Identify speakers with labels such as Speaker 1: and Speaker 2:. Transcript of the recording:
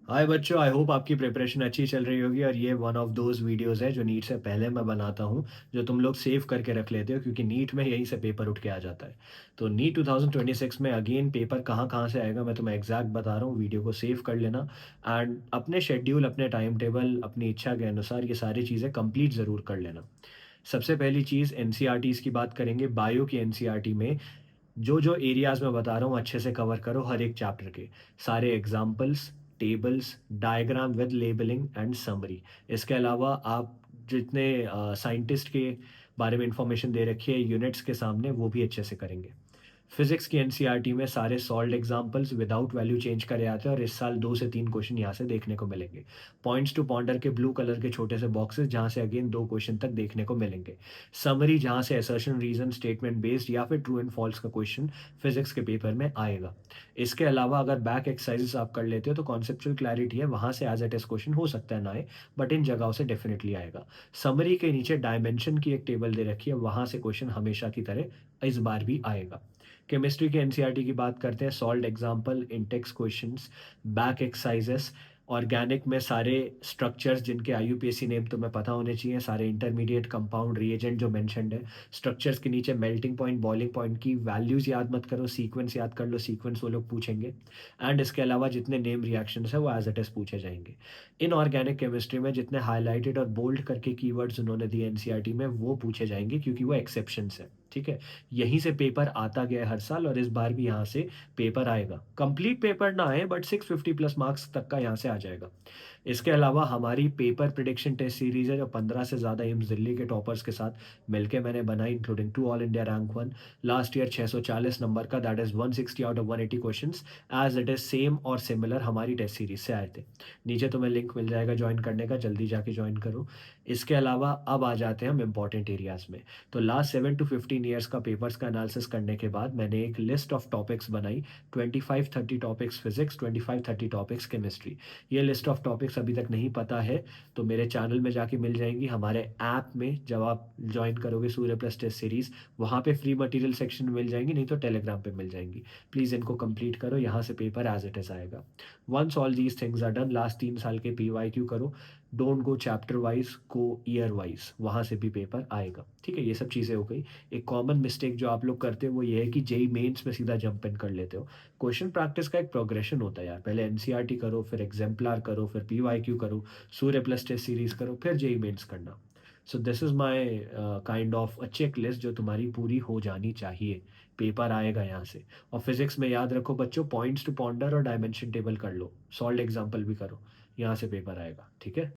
Speaker 1: हाय बच्चों, I hope आपकी preparation अच्छी चल रही होगी और ये वन ऑफ दोज़ वीडियोज़ है जो नीट से पहले मैं बनाता हूँ, जो तुम लोग सेव करके रख लेते हो क्योंकि नीट में यहीं से पेपर उठ के आ जाता है। तो नीट 2026 में अगेन पेपर कहाँ-कहाँ से आएगा मैं तुम्हें एग्ज़ैक्ट बता रहा हूँ, वीडियो को सेव कर लेना एंड अपने शेड्यूल, अपने टाइम टेबल, अपनी इच्छा के अनुसार ये सारी चीज़ें कंप्लीट ज़रूर कर लेना। सबसे पहली चीज़ एनसीईआरटीज़ की बात करेंगे, बायो की एनसीईआरटी में जो-जो एरियाज़ मैं बता रहा हूँ अच्छे से कवर करो हर एक चैप्टर के। सारे examples, tables, diagram with labelling and summary. इसके अलावा आप जितने साइंटिस्ट के बारे में इन्फॉर्मेशन दे रखी है यूनिट्स के सामने वो भी अच्छे से करेंगे। फिज़िक्स की एनसीईआरटी में सारे solved examples without value change करे आते हैं और इस साल 2 से 3 क्वेश्चन यहाँ से देखने को मिलेंगे। पॉइंट्स टू पॉन्डर के ब्लू कलर के छोटे से बॉक्सेस जहाँ से अगेन 2 क्वेश्चन तक देखने को मिलेंगे। समरी जहाँ से असर्शन, रीज़न, स्टेटमेंट बेस्ड या फिर ट्रू एंड फॉल्स का क्वेश्चन फिज़िक्स के पेपर में आएगा। इसके अलावा अगर बैक एक्सरसाइज़ेज़ आप कर लेते हो तो कॉन्सेप्चुअल क्लैरिटी है, वहाँ से एज़ इट इज़ क्वेश्चन हो सकता है ना आए, बट इन जगहों से डेफ़िनिटली आएगा। समरी के नीचे डायमेंशन की एक टेबल दे रखी है, वहाँ से क्वेश्चन हमेशा की तरह इस बार भी आएगा। केमिस्ट्री के एनसीईआरटी की बात करते हैं, solved example, in text questions, back exercises, organic में सारे स्ट्रक्चर्स जिनके आईयूपीएसी नेम तुम्हें पता होने चाहिए, सारे इंटरमीडिएट कंपाउंड रिएजेंट जो मेंशन्ड है, स्ट्रक्चर्स के नीचे मेल्टिंग पॉइंट, बॉइलिंग पॉइंट की वैल्यूज़ याद मत करो, सीक्वेंस याद कर लो, सीक्वेंस वो लोग पूछेंगे एंड इसके अलावा जितने नेम रिएक्शंस हैं वो एज़ इट इज़ पूछे जाएँगे। इनऑर्गेनिक केमिस्ट्री में जितने हाइलाइटेड और बोल्ड करके कीवर्ड्स उन्होंने दिए एनसीईआरटी में वो पूछे जाएँगे क्योंकि वो एक्सेप्शंस हैं, ठीक है? यहीं से पेपर आता गया है हर साल और इस बार भी यहाँ से पेपर आएगा। कंप्लीट पेपर ना आए बट 650 प्लस मार्क्स तक का यहाँ से आ जाएगा। इसके अलावा हमारी पेपर प्रेडिक्शन टेस्ट सीरीज़ है जो 15 से ज़्यादा एम्स दिल्ली के टॉपर्स के साथ मिलके मैंने बनाई including 2 all India rank 1 last year 640 number का that is 160 out of 180 questions as it is same और सिमिलर हमारी टेस्ट सीरीज़ से आए थे। नीचे तुम्हें लिंक मिल जाएगा जॉइन करने का, जल्दी जाके जॉइन करो। इसके अलावा अब आ जाते हैं हम इम्पोर्टेंट एरियाज़ में। तो लास्ट 7 टू 15 ईयर्स का पेपर्स का एनालिसिस करने के बाद मैंने एक लिस्ट ऑफ टॉपिक्स बनाई, 25-30 टॉपिक्स फिजिक्स, 25-30 टॉपिक्स केमिस्ट्री। ये लिस्ट ऑफ टॉपिक्स अभी तक नहीं पता है तो मेरे चैनल में जाके मिल जाएंगी, हमारे ऐप में जब आप ज्वाइन करोगे सूर्य प्लस टेस्ट सीरीज वहाँ पे फ्री मटेरियल सेक्शन में मिल जाएंगी, नहीं तो टेलीग्राम पे मिल जाएंगी। प्लीज़ इनको कंप्लीट करो, यहाँ से पेपर एज इट इज़ आएगा। Once all these things are done, last 3 साल के पीवाईक्यू करो, don't go chapter wise, go year wise, वहाँ से भी पेपर आएगा। ठीक है, ये सब चीज़ें हो गई। एक कॉमन मिस्टेक जो आप लोग करते हो वो ये है कि जेईई मेंस में सीधा जंप इन कर लेते हो। क्वेश्चन प्रैक्टिस का एक प्रोग्रेशन होता है यार, पहले एनसीईआरटी करो, फिर एग्जाम्पलर करो, फिर पीवाईक्यू करो, सूर्य प्लस टेस्ट सीरीज करो, फिर जेईई मेंस करना। So this is my kind of a check list जो तुम्हारी पूरी हो जानी चाहिए। पेपर आएगा यहाँ से। और फिजिक्स में याद रखो बच्चों, पॉइंट्स टू पॉन्डर और डायमेंशन टेबल कर लो, सॉल्व एग्जाम्पल भी करो, यहाँ से पेपर आएगा। ठीक है।